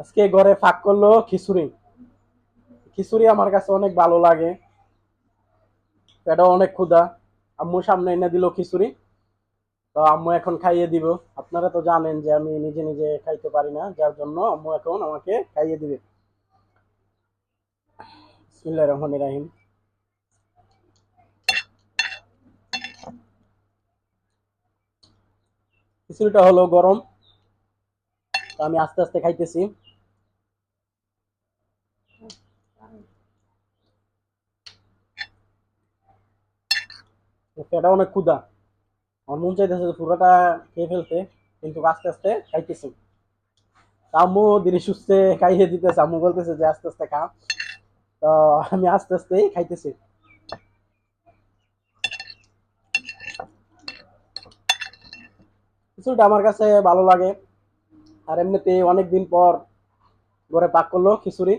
আজকে ঘরে ফাঁক করলো খিচুড়ি। খিচুড়ি আমার কাছে অনেক ভালো লাগে, এটা অনেক ক্ষুধা। আম্মু সামনে এনে দিল খিচুড়ি, তো আম্মু এখন খাইয়ে দিব। আপনারা তো জানেন যে আমি নিজে নিজে খাইতে পারি না, যার জন্য আম্মু এখন আমাকে খাইয়ে দিবে। বিসমিল্লাহির রহমানির রহিম। খিচুড়িটা হলো গরম, তো আমি আস্তে আস্তে খাইতেছি। এটা অনেক ক্ষুধা, আমার মন চাইতেছে যে পুরোটা খেয়ে ফেলতে, কিন্তু আস্তে আস্তে খাইতেছি। আম্মু ধীরে সুস্থে খাইয়ে দিতেছে, আম্মু বলতেছে যে আস্তে আস্তে খা। তো আমি আস্তে আস্তেই খাইতেছি। খিচুড়িটা আমার কাছে ভালো লাগে, আর এমনিতে অনেকদিন পর ঘরে পাক করলো খিচুড়ি।